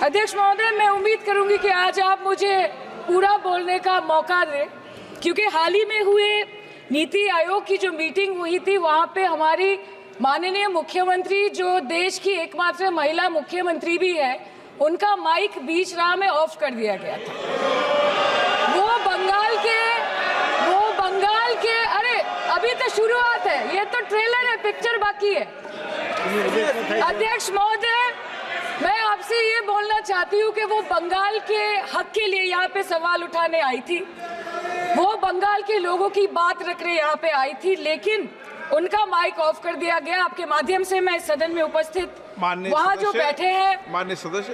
अध्यक्ष महोदय, मैं उम्मीद करूंगी कि आज आप मुझे पूरा बोलने का मौका दें, क्योंकि हाल ही में हुए नीति आयोग की जो मीटिंग हुई थी वहां पे हमारी माननीय मुख्यमंत्री, जो देश की एकमात्र महिला मुख्यमंत्री भी है, उनका माइक बीच राह में ऑफ कर दिया गया था। वो बंगाल के अरे अभी तो शुरुआत है, ये तो ट्रेलर है, पिक्चर बाकी है। अध्यक्ष महोदय, मैं आपसे ये बोलना चाहती हूँ कि वो बंगाल के हक के लिए यहाँ पे सवाल उठाने आई थी, वो बंगाल के लोगों की बात रखने यहाँ पे आई थी, लेकिन उनका माइक ऑफ कर दिया गया। आपके माध्यम से मैं इस सदन में उपस्थित वहाँ जो बैठे हैं माननीय सदस्य,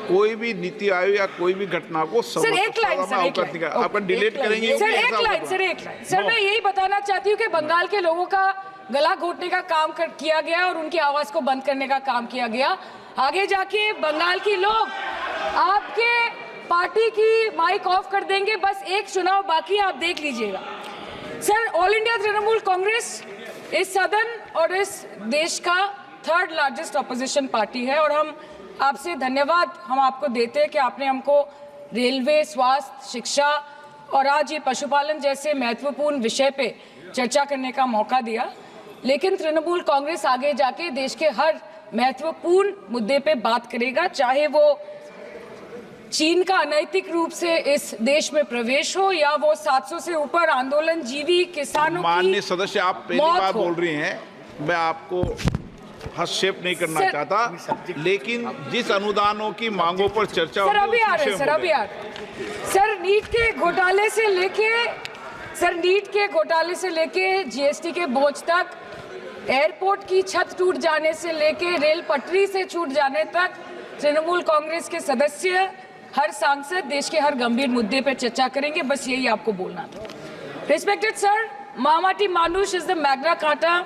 कोई भी नीति आयोग या कोई भी घटना को सर एक लाइन आपका डिलीट करेंगे सर, एक लाइन सर, मैं यही बताना चाहती हूँ कि बंगाल के लोगों का गला घोटने का काम किया गया और उनकी आवाज को बंद करने का काम किया गया। आगे जाके बंगाल के लोग आपके पार्टी की माइक ऑफ कर देंगे, बस एक चुनाव बाकी, आप देख लीजिएगा। Sir, all India Trinamool Congress इस सदन और इस देश का 3rd लार्जेस्ट ऑपोजिशन पार्टी है, और हम आपसे धन्यवाद हम आपको देते हैं कि आपने हमको रेलवे, स्वास्थ्य, शिक्षा और आज ये पशुपालन जैसे महत्वपूर्ण विषय पे चर्चा करने का मौका दिया। लेकिन तृणमूल कांग्रेस आगे जाके देश के हर महत्वपूर्ण मुद्दे पे बात करेगा, चाहे वो चीन का अनैतिक रूप से इस देश में प्रवेश हो या वो 700 से ऊपर आंदोलन जीवी किसानों की। माननीय सदस्य, आप पहली बार बोल रही हैं, मैं आपको हस्तक्षेप नहीं करना चाहता, लेकिन जिस अनुदानों की मांगों पर चर्चा सर अभी आ रहे सर, नीट के घोटाले से लेके जीएसटी के बोझ तक, एयरपोर्ट की छत टूट जाने से लेके रेल पटरी से छूट जाने तक, तृणमूल कांग्रेस के सदस्य, हर सांसद देश के हर गंभीर मुद्दे पर चर्चा करेंगे। बस यही आपको बोलना था। रिस्पेक्टेड सर, मामाटी मानुष is the Magna carta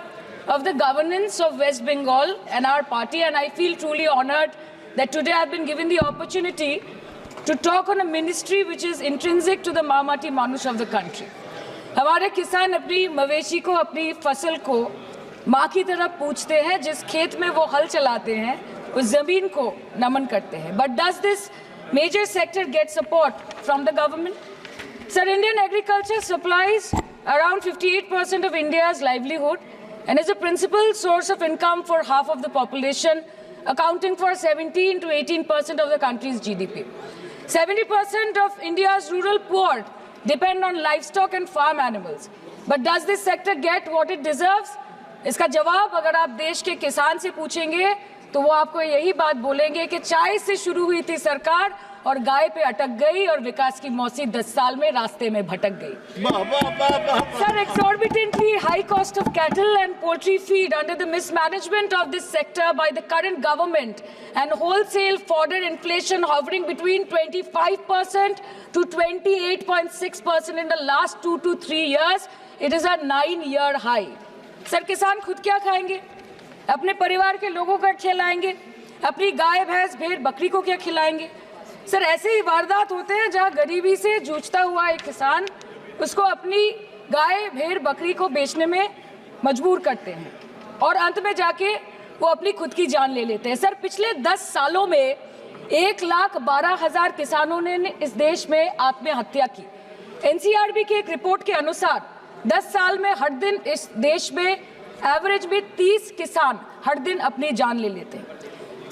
of the governance of West Bengal and our party, and I feel truly honored that today I've been given the opportunity to talk on a ministry which is intrinsic to the Mamati Manush of the country. हमारे किसान अपनी मवेशी को, अपनी फसल को माँ की तरह पूछते हैं, जिस खेत में वो हल चलाते हैं उस जमीन को नमन करते हैं। But does this major sector get support from the government? Sir, Indian agriculture supplies around 58% of India's livelihood and is a principal source of income for half of the population, accounting for 17 to 18% of the country's GDP. 70% of India's rural poor depend on livestock and farm animals. But does this sector get what it deserves? इसका जवाब अगर आप देश के किसान से पूछेंगे तो वो आपको यही बात बोलेंगे कि चाय से शुरू हुई थी सरकार और गाय पे अटक गई और विकास की मौसी 10 साल में रास्ते में भटक गई। Sir, exorbitantly high cost of cattle and poultry feed under the mismanagement of this sector by the current government and wholesale fodder inflation hovering between 25% to 28.6% in the last 2 to 3 years, it is a 9-year high. Sir, किसान खुद क्या खाएंगे? अपने परिवार के लोगों का खिलाएंगे? अपनी गाय, भैंस, भेड़, बकरी को क्या खिलाएंगे? सर, ऐसे ही वारदात होते हैं जहां गरीबी से जूझता हुआ एक किसान उसको अपनी गाय, भेड़, बकरी को बेचने में मजबूर करते हैं और अंत में जाके वो अपनी खुद की जान ले लेते हैं। सर, पिछले 10 सालों में 1,12,000 किसानों ने इस देश में आत्महत्या की। एनसीआरबी की एक रिपोर्ट के अनुसार 10 साल में हर दिन इस देश में एवरेज में 30 किसान हर दिन अपनी जान ले लेते हैं।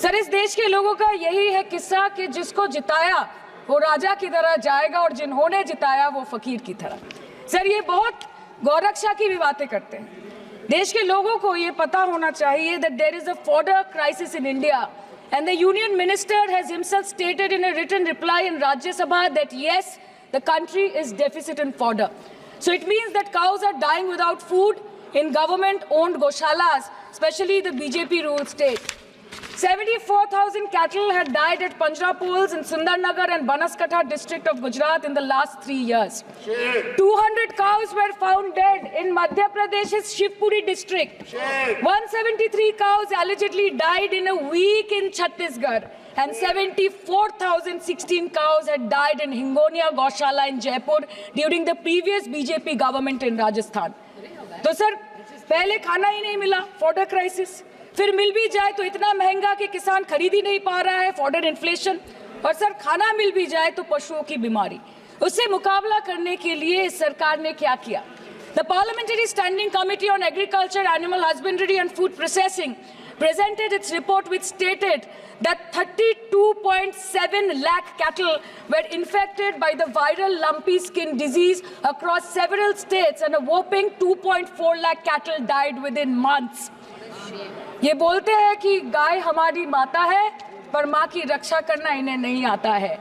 सर, इस देश के लोगों का यही है किस्सा कि जिसको जिताया वो राजा की तरह जाएगा और जिन्होंने जिताया वो फकीर की तरह। सर, ये बहुत गौरक्षा की भी बातें करते हैं। देश के लोगों को ये पता होना चाहिए that there is a fodder crisis in India and the union minister has himself stated in a written reply in Rajya Sabha that yes, the country is deficit in fodder. So it means that cows are dying without food in government-owned goshalas, especially the BJP-ruled state. 74,000 cattle had died at Panjrapols in Sundarnagar and Banaskantha district of Gujarat in the last 3 years. 200 cows were found dead in Madhya Pradesh's Shivpuri district. 173 cows allegedly died in a week in Chhattisgarh. And 74,016 cows had died in Hingonia Gaushala in Jaipur during the previous BJP government in Rajasthan. तो sir, पहले खाना ही नहीं मिला, fodder crisis. फिर मिल भी जाए तो इतना महंगा कि किसान खरीद ही नहीं पा रहा है, फॉर्डर इन्फ्लेशन। और सर खाना मिल भी जाए तो पशुओं की बीमारी। उससे मुकाबला करने के लिए इस सरकार ने क्या किया? The Parliamentary Standing Committee on Agriculture, Animal Husbandry and Food Processing presented its report which stated that 32.7 lakh cattle were infected by the viral lumpy skin disease across several states and a whopping 2.4 lakh cattle died within months. ये बोलते हैं कि गाय हमारी माता है, पर माँ की रक्षा करना इन्हें नहीं आता है।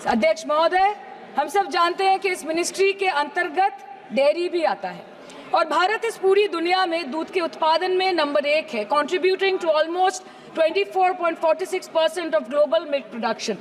अध्यक्ष महोदय, हम सब जानते हैं कि इस मिनिस्ट्री के अंतर्गत डेयरी भी आता है और भारत इस पूरी दुनिया में दूध के उत्पादन में नंबर 1 है, contributing to almost 24.46% of global milk production.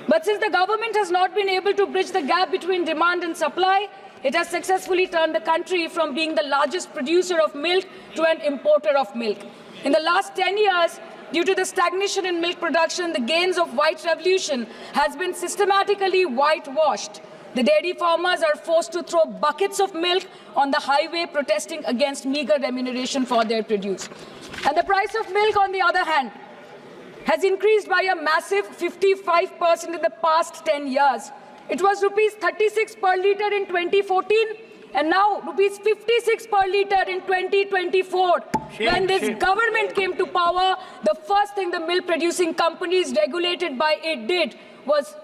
But since the government has not been able to bridge the gap between demand and supply, it has successfully turned the country from being the largest producer of milk to an importer of milk. In the last 10 years, due to the stagnation in milk production, the gains of white revolution has been systematically whitewashed. The dairy farmers are forced to throw buckets of milk on the highway protesting against meager remuneration for their produce. And the price of milk, on the other hand, has increased by a massive 55% in the past 10 years. It was rupees 36 per litre in 2014 and now rupees 56 per litre in 2024. When this government came to power, the first thing the milk producing companies regulated by it did was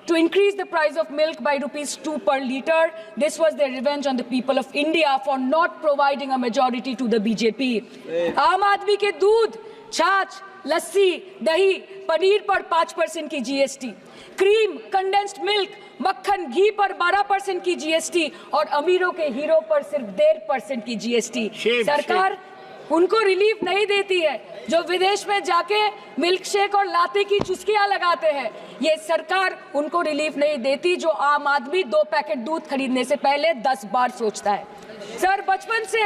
to increase the price of milk by rupees 2 per litre. This was their revenge on the people of India for not providing a majority to the BJP. आम आदमी के दूध, छाछ, लस्सी, दही, पनीर पर 5% की GST, cream, condensed milk, मक्खन, घी पर 12% की GST और अमीरों के हीरो पर सिर्फ 1.5% की GST। सरकार उनको रिलीफ नहीं देती है जो विदेश में जाके मिल्क शेक और लाते की चुस्कियां लगाते हैं। ये सरकार उनको रिलीफ नहीं देती जो आम आदमी 2 पैकेट दूध खरीदने से पहले 10 बार सोचता है। सर, बचपन से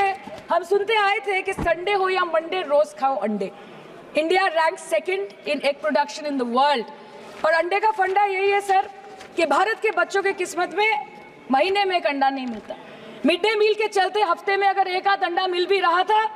हम सुनते आए थे कि संडे हो या मंडे रोज खाओ अंडे। India rank 2nd in egg production in the world. और अंडे का फंडा यही है सर कि भारत के बच्चों के किस्मत में महीने में एक अंडा नहीं मिलता। मिड डे मील के चलते हफ्ते में अगर एक आध अंडा मिल भी रहा था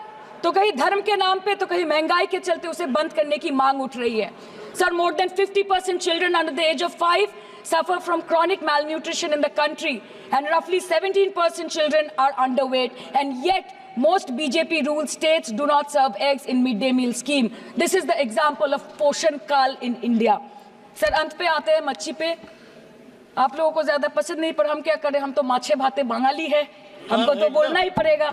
तो कहीं धर्म के नाम पे तो कहीं महंगाई के चलते उसे बंद करने की मांग उठ रही है। Sir, more than 50% children under the age of 5 suffer from chronic malnutrition in the country and roughly 17% children are underweight, and yet most BJP ruled states do not serve eggs in midday meal scheme. This is the example of Poshan Kal in India. Sir, अंत पे आते हैं मच्छी पे। आप लोगों को ज्यादा पसंद नहीं, पर हम क्या करें, हम तो माछे भाते बंगाली है, हमको तो बोलना ही पड़ेगा।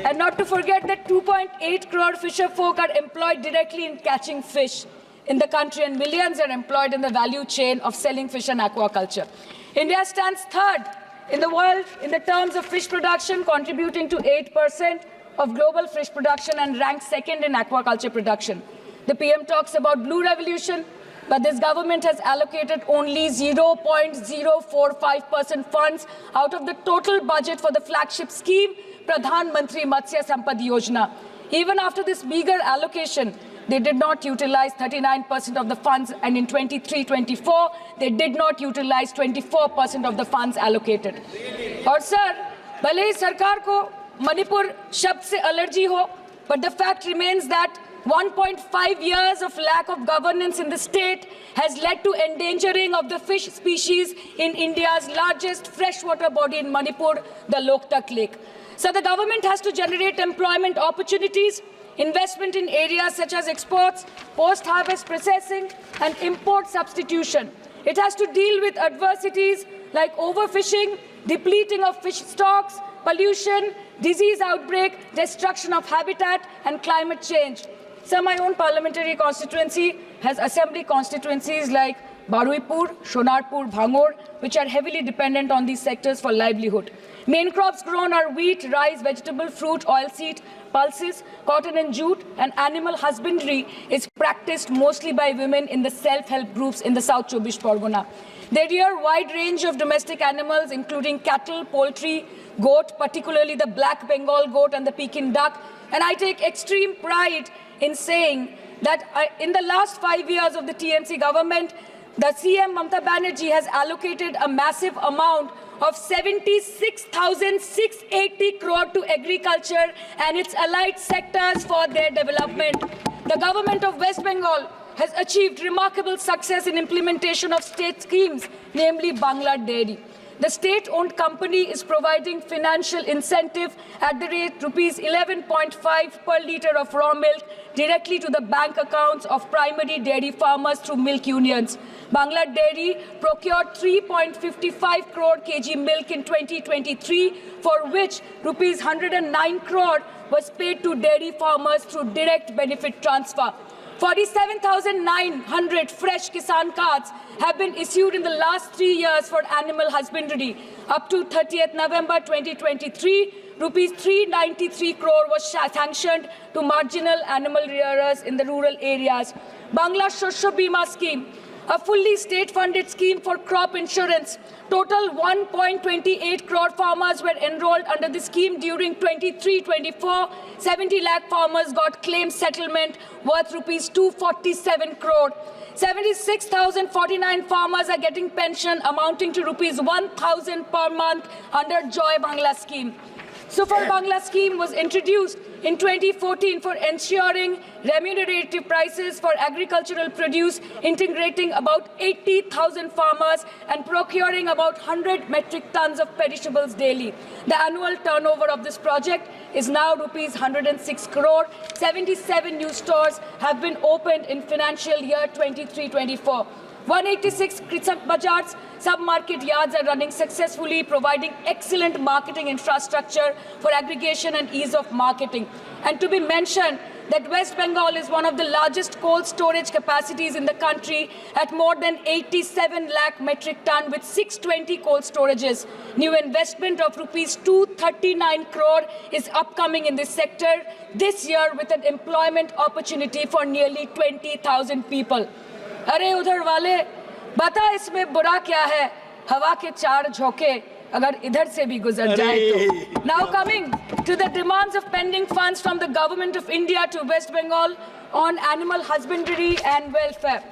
And not to forget that 2.8 crore fisher folk are employed directly in catching fish in the country and millions are employed in the value chain of selling fish and aquaculture. India stands 3rd in the world in the terms of fish production, contributing to 8% of global fish production and ranked 2nd in aquaculture production. The PM talks about blue revolution, but this government has allocated only 0.045% funds out of the total budget for the flagship scheme, Pradhan Mantri Matsya Sampad Yojana. Even after this meager allocation, they did not utilize 39% of the funds, and in 23-24, they did not utilize 24% of the funds allocated. और sir, भले ही सरकार को मणिपुर शब्द से allergy हो, but the fact remains that 1.5 years of lack of governance in the state has led to endangering of the fish species in India's largest freshwater body in Manipur, the Loktak Lake. So the government has to generate employment opportunities, investment in areas such as exports, post-harvest processing, and import substitution. It has to deal with adversities like overfishing, depleting of fish stocks, pollution, disease outbreak, destruction of habitat, and climate change. So my own parliamentary constituency has assembly constituencies like Baruipur, Shonarpur, Bhangor, which are heavily dependent on these sectors for livelihood. Main crops grown are wheat, rice, vegetable, fruit, oilseed, pulses, cotton and jute, and animal husbandry is practiced mostly by women in the self-help groups in the South Chobbish Pargona. They rear a wide range of domestic animals, including cattle, poultry, goat, particularly the black Bengal goat and the Pekin duck. And I take extreme pride in saying that in the last 5 years of the TMC government, The CM Mamata Banerjee has allocated a massive amount of 76,680 crore to agriculture and its allied sectors for their development. The government of West Bengal has achieved remarkable success in implementation of state schemes, namely Bangla Dairy. The state-owned company is providing financial incentive at the rate rupees 11.5 per litre of raw milk directly to the bank accounts of primary dairy farmers through milk unions. Bangla Dairy procured 3.55 crore kg milk in 2023, for which rupees 109 crore was paid to dairy farmers through direct benefit transfer. 47,900 fresh Kisan cards have been issued in the last 3 years for animal husbandry. Up to 30th November 2023, rupees 393 crore was sanctioned to marginal animal rearers in the rural areas. Bangla Shosho Bima Scheme, a fully state-funded scheme for crop insurance. Total 1.28 crore farmers were enrolled under the scheme during 23-24. 70 lakh farmers got claim settlement worth rupees 247 crore. 76,049 farmers are getting pension amounting to rupees 1,000 per month under Joy Bangla scheme. Super Bangla scheme was introduced in 2014 for ensuring remunerative prices for agricultural produce, integrating about 80,000 farmers and procuring about 100 metric tons of perishables daily. The annual turnover of this project is now rupees 106 crore. 77 new stores have been opened in financial year 23-24. 186 Krisak Bazars sub-market yards are running successfully, providing excellent marketing infrastructure for aggregation and ease of marketing. And to be mentioned that West Bengal is one of the largest cold storage capacities in the country at more than 87 lakh metric ton with 620 cold storages. New investment of rupees 239 crore is upcoming in this sector this year with an employment opportunity for nearly 20,000 people. अरे उधर वाले बता इसमें बुरा क्या है, हवा के चार झोंके अगर इधर से भी गुजर जाए तो. Now coming to the demands of pending funds from the Government of India to West Bengal on animal husbandry and welfare.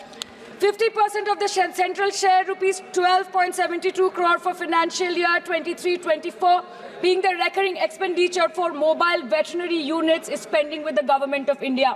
50% of the central share, rupees 12.72 crore for financial year 23-24, being the recurring expenditure for mobile veterinary units is pending with the Government of India.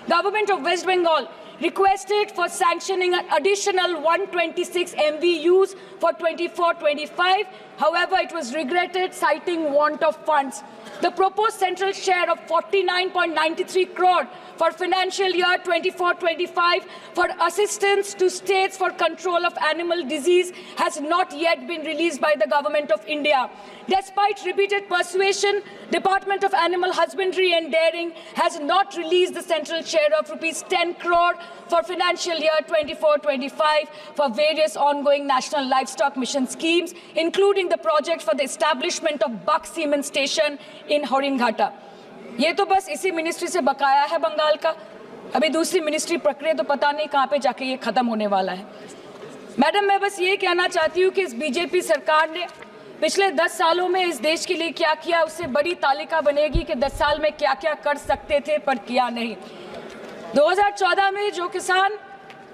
Government of West Bengal requested for sanctioning an additional 126 MVUs for 24-25. However, it was regretted, citing want of funds. The proposed central share of 49.93 crore for financial year 24-25 for assistance to states for control of animal disease has not yet been released by the Government of India. Despite repeated persuasion, Department of Animal Husbandry and Dairying has not released the central share of rupees 10 crore for financial year 24-25 for various ongoing national livestock mission schemes, including the project for the establishment of Buck Semen Station in Horinghata. ये तो बस इसी ministry से बकाया है बंगाल का. अभी दूसरी मिनिस्ट्री प्रक्रिया तो पता नहीं कहाँ पे जाके ये खत्म होने वाला है. मैडम, मैं बस ये कहना चाहती हूँ कि इस बीजेपी सरकार ने पिछले 10 सालों में इस देश के लिए क्या किया, उससे बड़ी तालिका बनेगी कि 10 साल में क्या क्या कर सकते थे पर किया नहीं. 2014 में जो किसान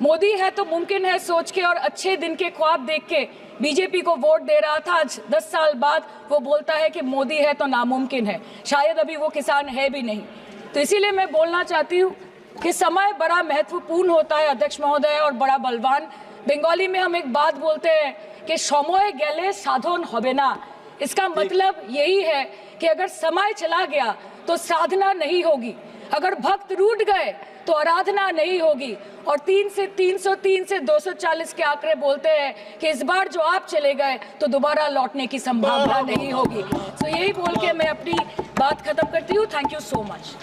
मोदी है तो मुमकिन है सोच के और अच्छे दिन के ख्वाब देख के बीजेपी को वोट दे रहा था, आज 10 साल बाद वो बोलता है कि मोदी है तो नामुमकिन है. शायद अभी वो किसान है भी नहीं. तो इसीलिए मैं बोलना चाहती हूँ कि समय बड़ा महत्वपूर्ण होता है अध्यक्ष महोदय और बड़ा बलवान. बंगाली में हम एक बात बोलते हैं कि समय गेले साधन होबे ना. इसका मतलब यही है कि अगर समय चला गया तो साधना नहीं होगी, अगर भक्त रूठ गए तो आराधना नहीं होगी. और 3 से 303 से 240 के आंकड़े बोलते हैं कि इस बार जो आप चले गए तो दोबारा लौटने की संभावना नहीं होगी. तो यही बोल के मैं अपनी बात खत्म करती हूँ. Thank you so much.